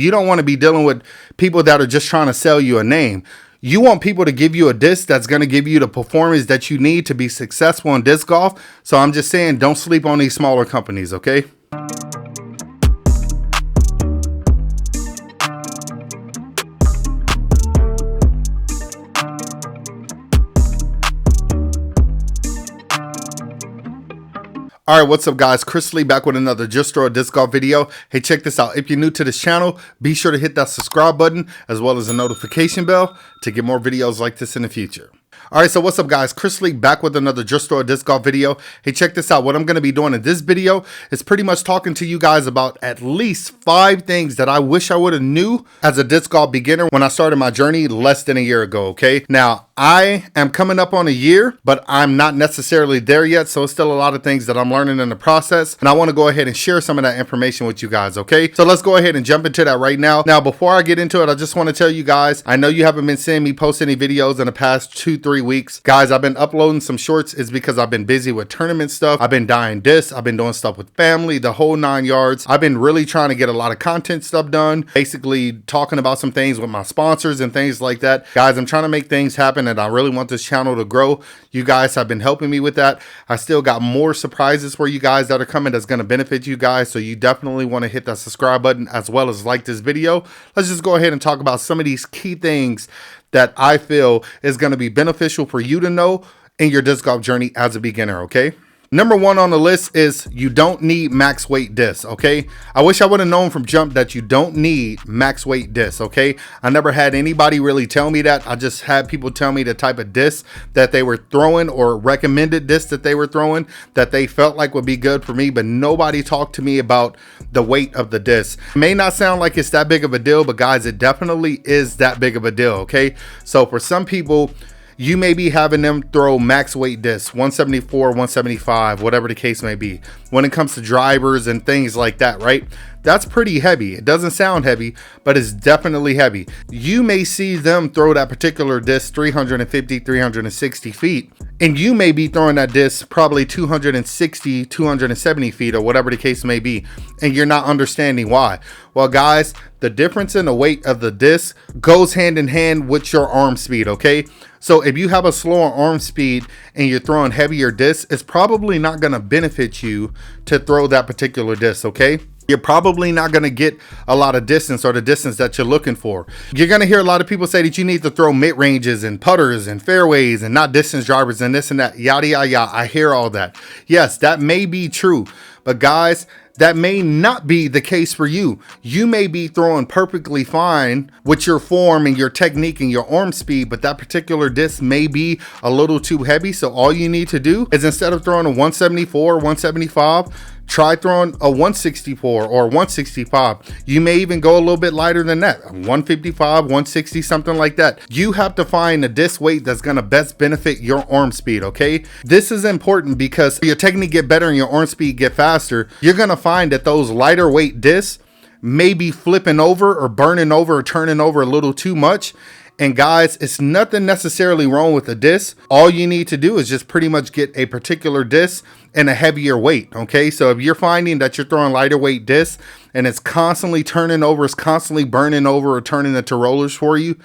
You don't want to be dealing with people that are just trying to sell you a name. You want people to give you a disc that's going to give you the performance that you need to be successful in disc golf. So I'm just saying, don't sleep on these smaller companies, okay? All right, what's up guys? Chris Lee back with another Just Throw a Disc Golf video. Hey, check this out. If you're new to this channel, be sure to hit that subscribe button as well as the notification bell to get more videos like this in the future. All right, so what's up guys? Chris Lee back with another Just Throw a Disc Golf video. Hey, check this out. What I'm going to be doing in this video is pretty much talking to you guys about at least 5 things that I wish I would have knew as a disc golf beginner when I started my journey less than a year ago, okay? Now, I am coming up on a year, but I'm not necessarily there yet, so it's still a lot of things that I'm learning in the process, and I want to go ahead and share some of that information with you guys, okay? So let's go ahead and jump into that right now. Now, before I get into it, I just want to tell you guys, I know you haven't been seeing me post any videos in the past 2-3 weeks. Guys, I've been uploading some shorts. It's because I've been busy with tournament stuff. I've been dying discs. I've been doing stuff with family, the whole 9 yards. I've been really trying to get a lot of content stuff done, basically talking about some things with my sponsors and things like that. Guys, I'm trying to make things happen, and I really want this channel to grow. You guys have been helping me with that. I still got more surprises for you guys that are coming that's going to benefit you guys, so you definitely want to hit that subscribe button as well as like this video. Let's just go ahead and talk about some of these key things that I feel is going to be beneficial for you to know in your disc golf journey as a beginner, okay? Number 1 on the list is you don't need max weight discs, okay? I wish I would have known from jump that you don't need max weight discs, okay? I never had anybody really tell me that. I just had people tell me the type of disc that they were throwing or recommended discs that they were throwing that they felt like would be good for me, but nobody talked to me about the weight of the disc. It may not sound like it's that big of a deal, but guys, it definitely is that big of a deal, okay? So for some people, you may be having them throw max weight discs, 174, 175, whatever the case may be. When it comes to drivers and things like that, right? That's pretty heavy. It doesn't sound heavy, but it's definitely heavy. You may see them throw that particular disc 350, 360 feet, and you may be throwing that disc probably 260, 270 feet, or whatever the case may be, and you're not understanding why. Well, guys, the difference in the weight of the disc goes hand in hand with your arm speed, okay? So if you have a slower arm speed and you're throwing heavier discs, it's probably not going to benefit you to throw that particular disc, okay? You're probably not going to get a lot of distance or the distance that you're looking for. You're going to hear a lot of people say that you need to throw mid-ranges and putters and fairways and not distance drivers and this and that, yada, yada, yada. I hear all that. Yes, that may be true. But guys, that may not be the case for you. You may be throwing perfectly fine with your form and your technique and your arm speed, but that particular disc may be a little too heavy. So all you need to do is, instead of throwing a 174, 175, try throwing a 164 or 165. You may even go a little bit lighter than that, 155, 160, something like that. You have to find a disc weight that's going to best benefit your arm speed, okay? This is important because your technique get better and your arm speed get faster. You're going to find that those lighter weight discs may be flipping over or burning over or turning over a little too much. And guys, it's nothing necessarily wrong with the disc. All you need to do is just pretty much get a particular disc and a heavier weight, okay? So if you're finding that you're throwing lighter weight discs and it's constantly turning over, it's constantly burning over or turning into rollers for you,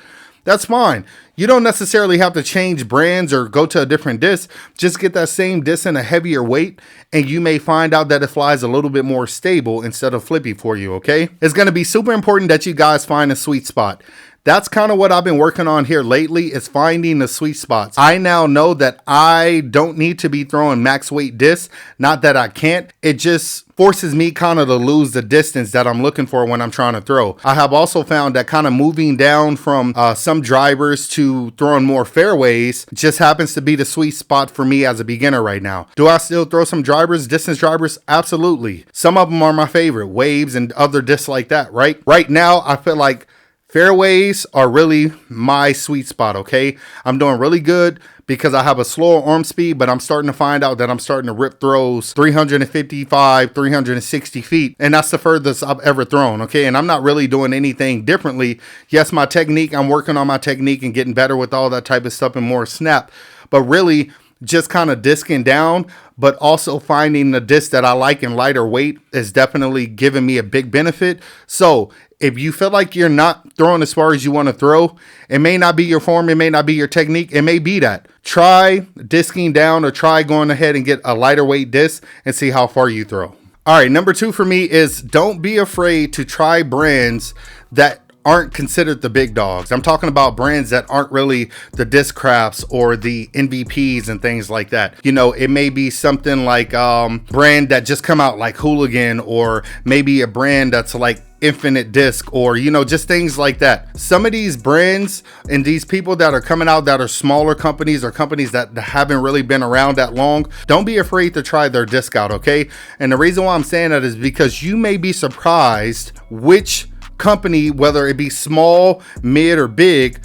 that's fine. You don't necessarily have to change brands or go to a different disc. Just get that same disc in a heavier weight, and you may find out that it flies a little bit more stable instead of flippy for you, okay? It's going to be super important that you guys find a sweet spot. That's kind of what I've been working on here lately, is finding the sweet spots. I now know that I don't need to be throwing max weight discs. Not that I can't. It just forces me kind of to lose the distance that I'm looking for when I'm trying to throw. I have also found that kind of moving down from some drivers to throwing more fairways just happens to be the sweet spot for me as a beginner right now. Do I still throw some drivers, distance drivers? Absolutely. Some of them are my favorite, waves and other discs like that, right? Right now, I feel like fairways are really my sweet spot, okay? I'm doing really good because I have a slower arm speed, but I'm starting to find out that I'm starting to rip throws 355, 360 feet, and that's the furthest I've ever thrown, okay? And I'm not really doing anything differently. Yes, my technique, I'm working on my technique and getting better with all that type of stuff and more snap, but really, just kind of discing down, but also finding the disc that I like in lighter weight is definitely giving me a big benefit. So if you feel like you're not throwing as far as you want to throw, it may not be your form, it may not be your technique, it may be that. Try discing down or try going ahead and get a lighter weight disc and see how far you throw. All right, number 2 for me is don't be afraid to try brands that aren't considered the big dogs. I'm talking about brands that aren't really the Discrafts or the NVPs and things like that. You know, it may be something like brand that just come out like Hooligan, or maybe a brand that's like Infinite Disc, or you know, just things like that. Some of these brands and these people that are coming out that are smaller companies or companies that haven't really been around that long, don't be afraid to try their disc out, okay? And the reason why I'm saying that is because you may be surprised which company, whether it be small, mid, or big,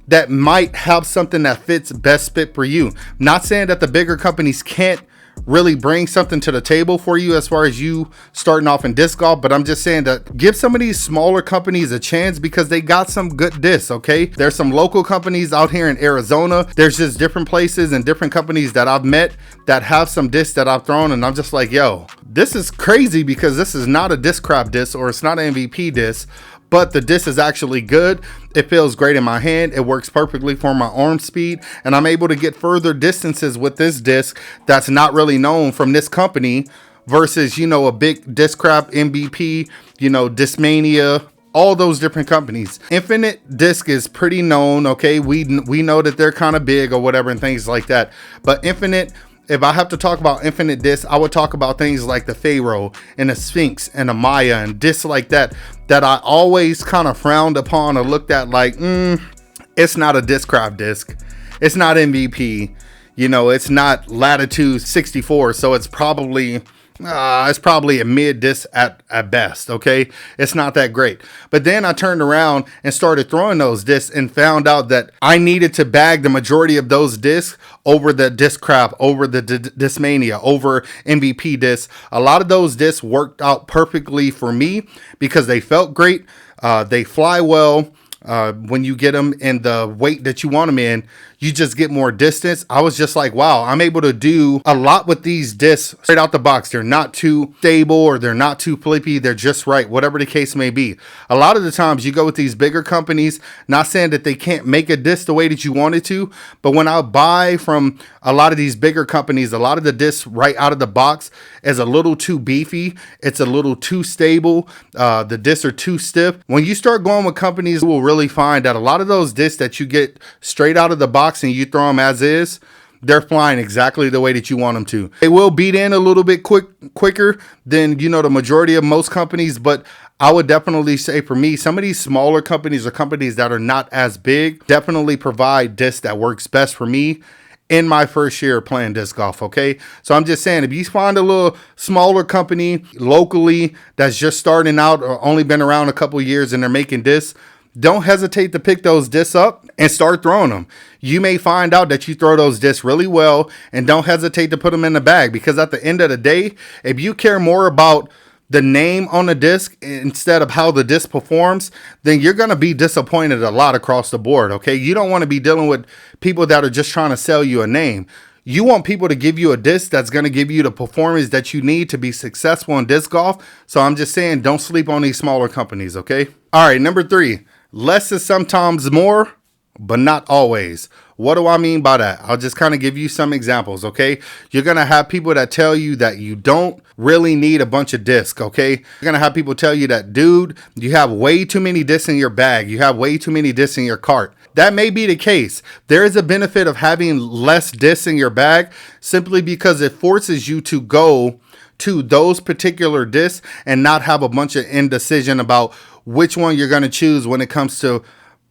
that might have something that fits best fit for you. Not saying that the bigger companies can't really bring something to the table for you as far as you starting off in disc golf, but I'm just saying that give some of these smaller companies a chance because they got some good discs, okay? There's some local companies out here in Arizona. There's just different places and different companies that I've met that have some discs that I've thrown, and I'm just like, yo, this is crazy because this is not a Discraft disc or it's not an MVP disc, but the disc is actually good. It feels great in my hand. It works perfectly for my arm speed, and I'm able to get further distances with this disc that's not really known from this company versus, you know, a big Discraft, MVP, you know, Discmania, all those different companies. Infinite Disc is pretty known, okay? We know that they're kind of big or whatever and things like that, but Infinite, if I have to talk about Infinite disc, I would talk about things like the Pharaoh and the Sphinx and the Maya and discs like that I always kind of frowned upon or looked at like, it's not a Discraft disc. It's not MVP. You know, it's not Latitude 64, so it's probably a mid disc at best, okay? It's not that great. But then I turned around and started throwing those discs and found out that I needed to bag the majority of those discs over the Discraft, over the Discmania, over MVP discs. A lot of those discs worked out perfectly for me because they felt great. They fly well. When you get them in the weight that you want them in, you just get more distance. I was just like, wow, I'm able to do a lot with these discs straight out the box. They're not too stable or they're not too flippy. They're just right, whatever the case may be. A lot of the times you go with these bigger companies, not saying that they can't make a disc the way that you want it to, but when I buy from a lot of these bigger companies, a lot of the discs right out of the box is a little too beefy. It's a little too stable. The discs are too stiff. When you start going with companies, you will really find that a lot of those discs that you get straight out of the box and you throw them as is, they're flying exactly the way that you want them to. They will beat in a little bit quicker than, you know, the majority of most companies, but I would definitely say for me, some of these smaller companies or companies that are not as big definitely provide disc that works best for me in my first year playing disc golf, okay? So I'm just saying, if you find a little smaller company locally that's just starting out or only been around a couple years and they're making discs, don't hesitate to pick those discs up and start throwing them. You may find out that you throw those discs really well, and don't hesitate to put them in the bag, because at the end of the day, if you care more about the name on the disc instead of how the disc performs, then you're going to be disappointed a lot across the board, okay? You don't want to be dealing with people that are just trying to sell you a name. You want people to give you a disc that's going to give you the performance that you need to be successful in disc golf. So I'm just saying, don't sleep on these smaller companies, okay? All right, number 3. Less is sometimes more, but not always. What do I mean by that? I'll just kind of give you some examples, okay? You're going to have people that tell you that you don't really need a bunch of discs, okay? You're going to have people tell you that, dude, you have way too many discs in your bag. You have way too many discs in your cart. That may be the case. There is a benefit of having less discs in your bag simply because it forces you to go to those particular discs and not have a bunch of indecision about which one you're going to choose when it comes to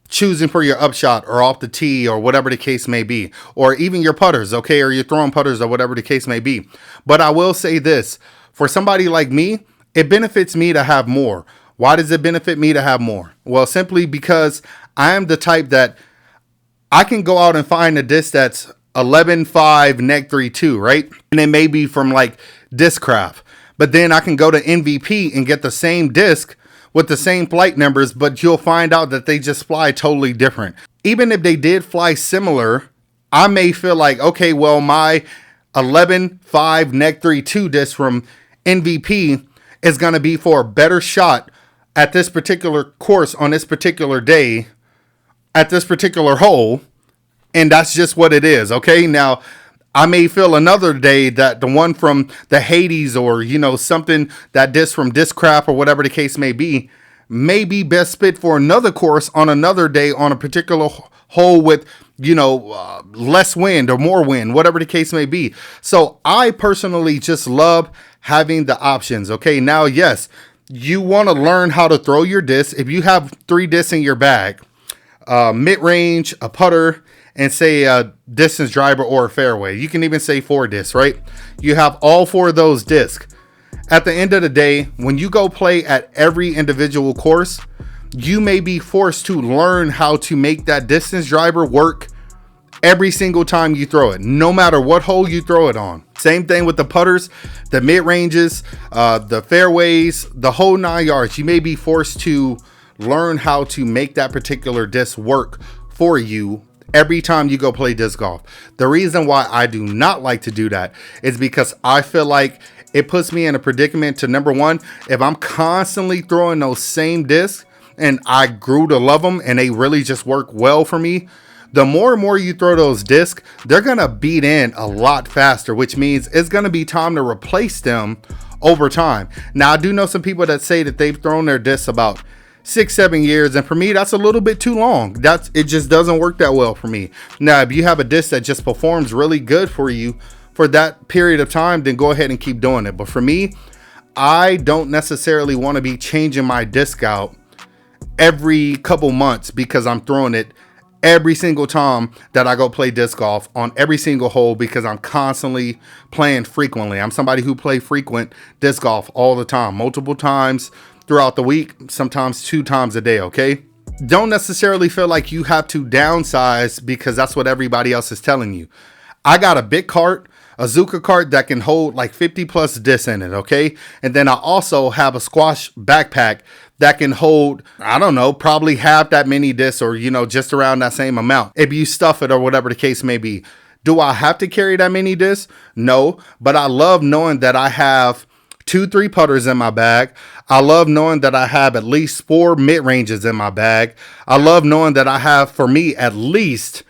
choosing for your upshot or off the tee or whatever the case may be, or even your putters, okay, or you're throwing putters or whatever the case may be. But I will say this, for somebody like me, it benefits me to have more. Why does it benefit me to have more? Well, simply because I am the type that I can go out and find a disc that's 11.5 neg 3.2, right? And it may be from like Discraft, but then I can go to MVP and get the same disc with the same flight numbers, but you'll find out that they just fly totally different. Even if they did fly similar, I may feel like, okay, well, my 11-5 neck 3-2 disc from MVP is going to be for a better shot at this particular course on this particular day at this particular hole. And that's just what it is. Okay. Now, I may feel another day that the one from the Hades or, something that disc from Discraft or whatever the case may be best fit for another course on another day on a particular hole with, less wind or more wind, whatever the case may be. So I personally just love having the options. Okay. Now, yes, you want to learn how to throw your disc. If you have 3 discs in your bag, mid-range, a putter, and say a distance driver or a fairway. You can even say 4 discs, right? You have all 4 of those discs. At the end of the day, when you go play at every individual course, you may be forced to learn how to make that distance driver work every single time you throw it, no matter what hole you throw it on. Same thing with the putters, the mid-ranges, the fairways, the whole 9 yards. You may be forced to learn how to make that particular disc work for you every time you go play disc golf. The reason why I do not like to do that is because I feel like it puts me in a predicament to, number one, if I'm constantly throwing those same discs and I grew to love them and they really just work well for me, the more and more you throw those discs, they're going to beat in a lot faster, which means it's going to be time to replace them over time. Now, I do know some people that say that they've thrown their discs about 6-7 years, and for me that's a little bit too long. It just doesn't work that well for me. Now, if you have a disc that just performs really good for you for that period of time, then go ahead and keep doing it. But for me, I don't necessarily want to be changing my disc out every couple months because I'm throwing it every single time that I go play disc golf on every single hole, because I'm constantly playing frequently. I'm somebody who play frequent disc golf all the time, multiple times throughout the week, sometimes 2 times a day. Okay. Don't necessarily feel like you have to downsize because that's what everybody else is telling you. I got a big cart, a Zuka cart that can hold like 50 plus discs in it. Okay. And then I also have a squash backpack that can hold, I don't know, probably half that many discs or, just around that same amount if you stuff it or whatever the case may be. Do I have to carry that many discs? No, but I love knowing that I have 2-3 putters in my bag. I love knowing that I have at least 4 mid-ranges in my bag. I love knowing that I have, for me, at least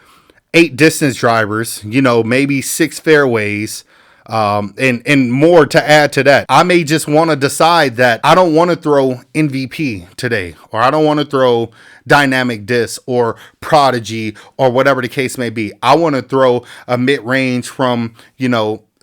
8 distance drivers, maybe 6 fairways, and more to add to that. I may just want to decide that I don't want to throw MVP today, or I don't want to throw dynamic disc or prodigy or whatever the case may be. I want to throw a mid-range from,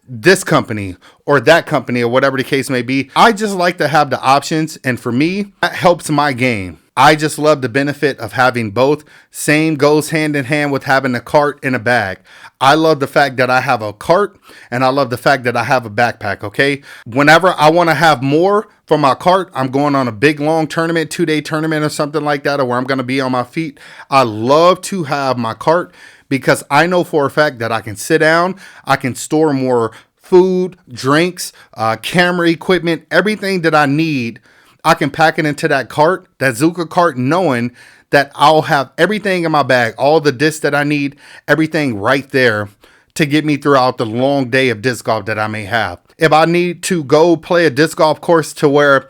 this company or that company or whatever the case may be. I just like to have the options. And for me, that helps my game. I just love the benefit of having both. Same goes hand in hand with having a cart and a bag. I love the fact that I have a cart and I love the fact that I have a backpack. Okay. Whenever I want to have more from my cart, I'm going on a big long tournament, 2-day tournament or something like that, or where I'm going to be on my feet. I love to have my cart because I know for a fact that I can sit down, I can store more food, drinks, camera equipment, everything that I need. I can pack it into that cart, that Zuka cart, knowing that I'll have everything in my bag, all the discs that I need, everything right there to get me throughout the long day of disc golf that I may have. If I need to go play a disc golf course to where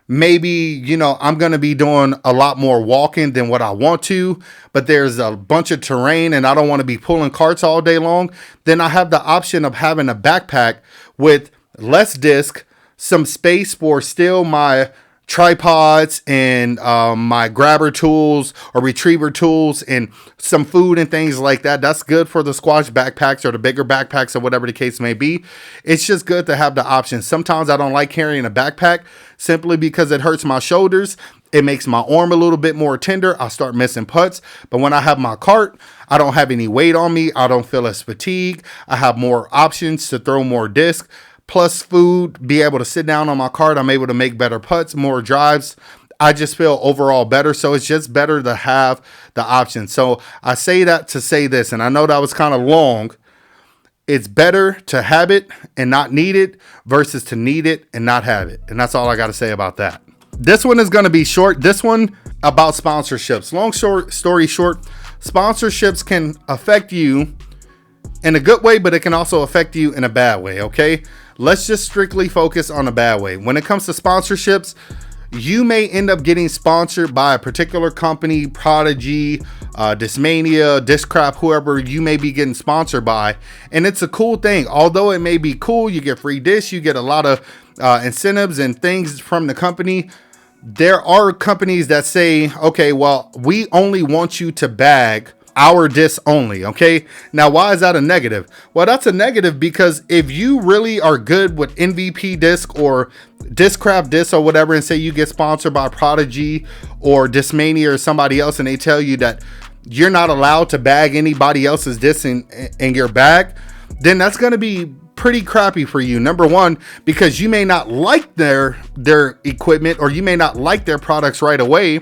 maybe, I'm going to be doing a lot more walking than what I want to, but there's a bunch of terrain and I don't want to be pulling carts all day long, then I have the option of having a backpack with less disc, some space for still my tripods and my grabber tools or retriever tools and some food and things like that. That's good for the squash backpacks or the bigger backpacks or whatever the case may be. It's just good to have the option. Sometimes I don't like carrying a backpack simply because it hurts my shoulders. It makes my arm a little bit more tender. I start missing putts. But when I have my cart, I don't have any weight on me. I don't feel as fatigued. I have more options to throw more disc. Plus food, be able to sit down on my cart. I'm able to make better putts, more drives. I just feel overall better. So it's just better to have the option. So I say that to say this, and I know that was kind of long. It's better to have it and not need it versus to need it and not have it. And that's all I got to say about that. This one is going to be short. This one about sponsorships. Long story short, sponsorships can affect you in a good way, but it can also affect you in a bad way, okay? Let's just strictly focus on a bad way. When it comes to sponsorships, you may end up getting sponsored by a particular company, Prodigy, Discmania, Discrap, whoever you may be getting sponsored by. And it's a cool thing. Although it may be cool, you get free discs, you get a lot of incentives and things from the company. There are companies that say, okay, well, we only want you to bag our disc only, okay? Now, why is that a negative? Well, that's a negative because if you really are good with MVP disc or Discraft disc or whatever, and say you get sponsored by Prodigy or Discmania or somebody else, and they tell you that you're not allowed to bag anybody else's disc in your bag, then that's going to be pretty crappy for you. Number one, because you may not like their equipment, or you may not like their products right away.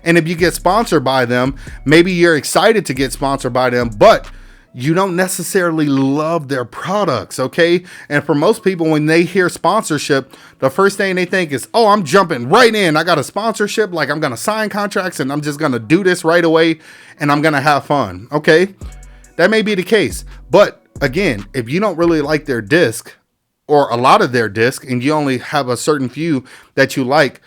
And if you get sponsored by them, maybe you're excited to get sponsored by them, but you don't necessarily love their products, okay? And for most people, when they hear sponsorship, the first thing they think is, oh, I'm jumping right in. I got a sponsorship, like I'm gonna sign contracts and I'm just gonna do this right away and I'm gonna have fun, okay? That may be the case, but again, if you don't really like their disc or a lot of their disc and you only have a certain few that you like,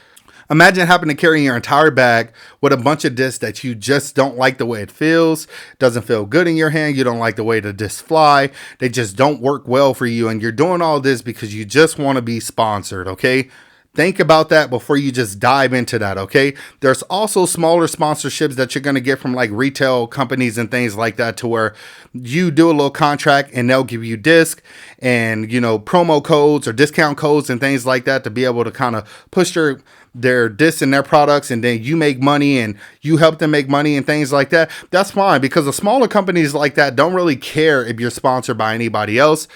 imagine having to carry your entire bag with a bunch of discs that you just don't like the way it feels, doesn't feel good in your hand, you don't like the way the discs fly, they just don't work well for you, and you're doing all this because you just want to be sponsored, okay? Think about that before you just dive into that, okay? There's also smaller sponsorships that you're going to get from like retail companies and things like that, to where you do a little contract and they'll give you disc and, you know, promo codes or discount codes and things like that to be able to kind of push their discs and their products, and then you make money and you help them make money and things like that. That's fine, because the smaller companies like that don't really care if you're sponsored by anybody else.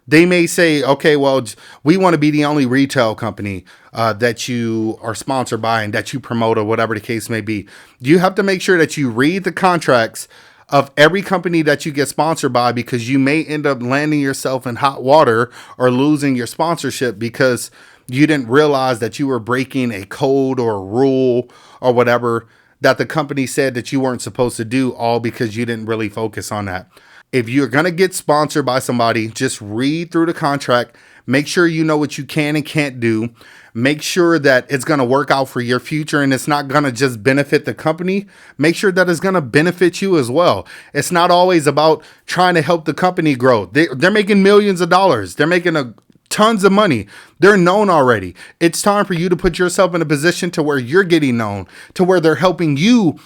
They may say, okay, well, we want to be the only retail company that you are sponsored by and that you promote, or whatever the case may be. You have to make sure that you read the contracts of every company that you get sponsored by, because you may end up landing yourself in hot water or losing your sponsorship because you didn't realize that you were breaking a code or a rule or whatever that the company said that you weren't supposed to do, all because you didn't really focus on that. If you're going to get sponsored by somebody, just read through the contract. Make sure you know what you can and can't do. Make sure that it's going to work out for your future and it's not going to just benefit the company. Make sure that it's going to benefit you as well. It's not always about trying to help the company grow. They're making millions of dollars. They're making tons of money. They're known already. It's time for you to put yourself in a position to where you're getting known, to where they're helping you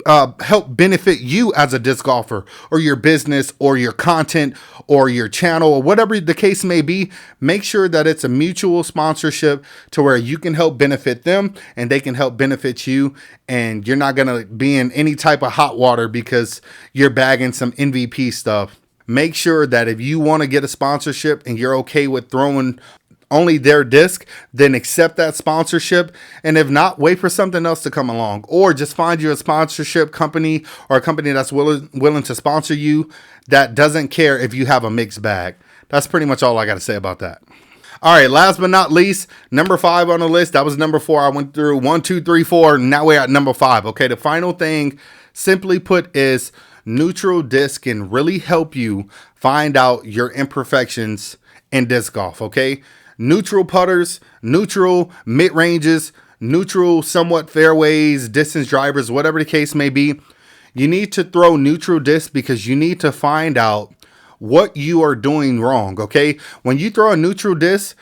help benefit you as a disc golfer, or your business, or your content, or your channel, or whatever the case may be. Make sure that it's a mutual sponsorship to where you can help benefit them and they can help benefit you, and you're not going to be in any type of hot water because you're bagging some MVP stuff. Make sure that if you want to get a sponsorship and you're okay with throwing only their disc, then accept that sponsorship. And if not, wait for something else to come along, or just find you a sponsorship company or a company that's willing to sponsor you that doesn't care if you have a mixed bag. That's pretty much all I got to say about that. All right, last but not least, number 5 on the list. That was number 4. I went through 1, 2, 3, 4. Now we're at number 5. Okay, the final thing, simply put, is neutral disc can really help you find out your imperfections in disc golf. Okay, neutral putters, neutral mid-ranges, neutral somewhat fairways, distance drivers, whatever the case may be. You need to throw neutral disc because you need to find out what you are doing wrong, okay? When you throw a neutral disc,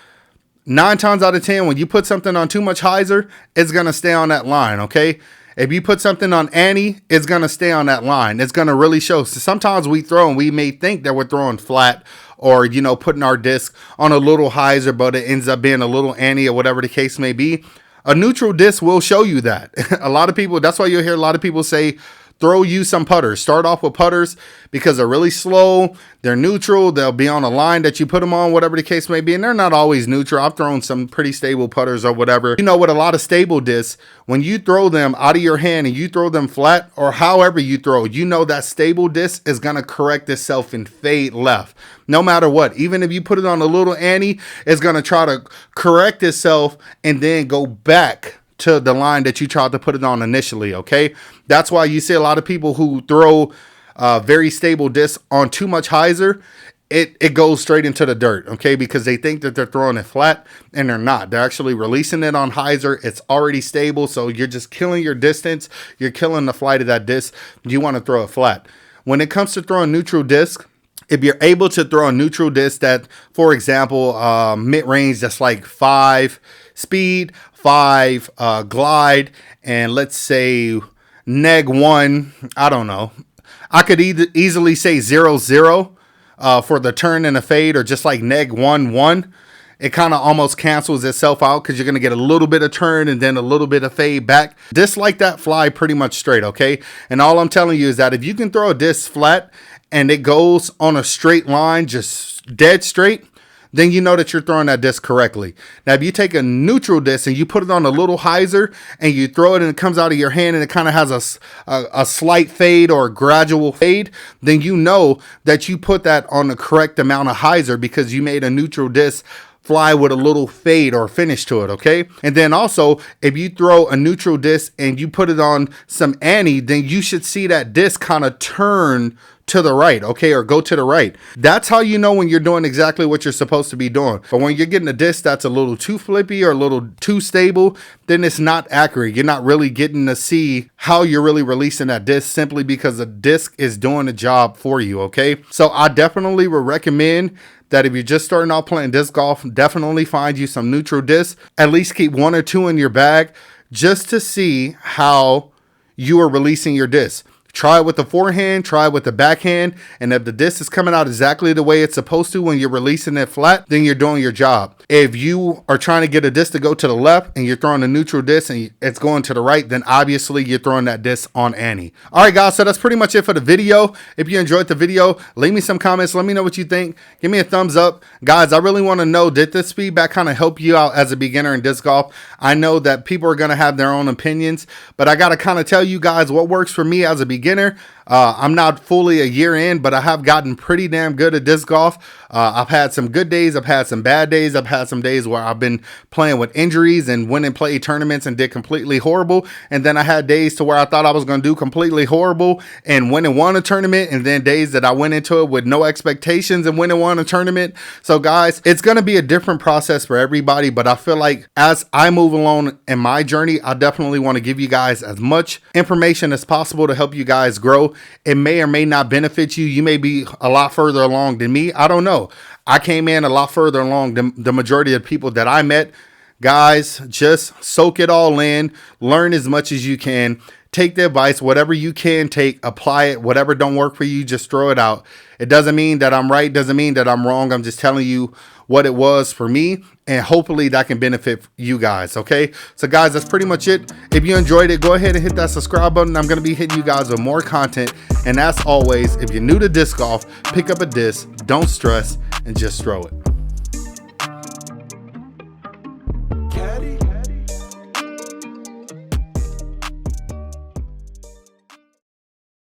9 times out of 10, when you put something on too much hyzer, it's going to stay on that line, okay? If you put something on Annie, it's going to stay on that line. It's going to really show. So sometimes we throw and we may think that we're throwing flat, or, you know, putting our disc on a little hyzer, but it ends up being a little Annie or whatever the case may be. A neutral disc will show you that. A lot of people, that's why you'll hear a lot of people say, use some putters. Start off with putters because they're really slow. They're neutral. They'll be on a line that you put them on, whatever the case may be. And they're not always neutral. I've thrown some pretty stable putters or whatever. You know, with a lot of stable discs, when you throw them out of your hand and you throw them flat, or however you throw, you know that stable disc is going to correct itself and fade left. No matter what. Even if you put it on a little Annie, it's going to try to correct itself and then go back to the line that you tried to put it on initially, okay? That's why you see a lot of people who throw very stable disc on too much hyzer, it goes straight into the dirt, okay? Because they think that they're throwing it flat, and they're not. They're actually releasing it on hyzer. It's already stable, so you're just killing your distance. You're killing the flight of that disc. You want to throw it flat. When it comes to throwing neutral disc, if you're able to throw a neutral disc that, for example, mid-range that's like 5 speed, 5 glide, and let's say neg 1, I don't know. I could easily say 0-0. For the turn and the fade, or just like neg 1-1, it kind of almost cancels itself out because you're going to get a little bit of turn and then a little bit of fade back. Discs like that fly pretty much straight, okay? And all I'm telling you is that if you can throw a disc flat and it goes on a straight line, just dead straight, then you know that you're throwing that disc correctly. Now, if you take a neutral disc and you put it on a little hyzer and you throw it and it comes out of your hand and it kind of has a slight fade or a gradual fade, then you know that you put that on the correct amount of hyzer because you made a neutral disc fly with a little fade or finish to it, okay? And then also, if you throw a neutral disc and you put it on some ante, then you should see that disc kind of turn to the right, okay, or go to the right. That's how you know when you're doing exactly what you're supposed to be doing. But when you're getting a disc that's a little too flippy or a little too stable, then it's not accurate. You're not really getting to see how you're really releasing that disc simply because the disc is doing the job for you, okay? So I definitely would recommend that if you're just starting out playing disc golf, definitely find you some neutral discs. At least keep 1 or 2 in your bag just to see how you are releasing your disc. Try it with the forehand, try it with the backhand, and if the disc is coming out exactly the way it's supposed to when you're releasing it flat, then you're doing your job. If you are trying to get a disc to go to the left and you're throwing a neutral disc and it's going to the right, then obviously you're throwing that disc on ante. All right, guys, so that's pretty much it for the video. If you enjoyed the video, leave me some comments. Let me know what you think. Give me a thumbs up. Guys, I really want to know, did this feedback kind of help you out as a beginner in disc golf? I know that people are going to have their own opinions, but I got to kind of tell you guys what works for me as a beginner. I'm not fully a year in, but I have gotten pretty damn good at disc golf. I've had some good days. I've had some bad days. I've had some days where I've been playing with injuries and went and played tournaments and did completely horrible. And then I had days to where I thought I was going to do completely horrible and went and won a tournament. And then days that I went into it with no expectations and went and won a tournament. So guys, it's going to be a different process for everybody. But I feel like as I move along in my journey, I definitely want to give you guys as much information as possible to help you guys grow. It may or may not benefit you. You may be a lot further along than me. I don't know. I came in a lot further along than the majority of people that I met. Guys, just soak it all in. Learn as much as you can. Take the advice, whatever you can take, apply it. Whatever don't work for you, just throw it out. It doesn't mean that I'm right. Doesn't mean that I'm wrong. I'm just telling you what it was for me, and hopefully that can benefit you guys, okay? So guys, that's pretty much it. If you enjoyed it, go ahead and hit that subscribe button. I'm going to be hitting you guys with more content. And as always, if you're new to disc golf, pick up a disc, don't stress, and just throw it.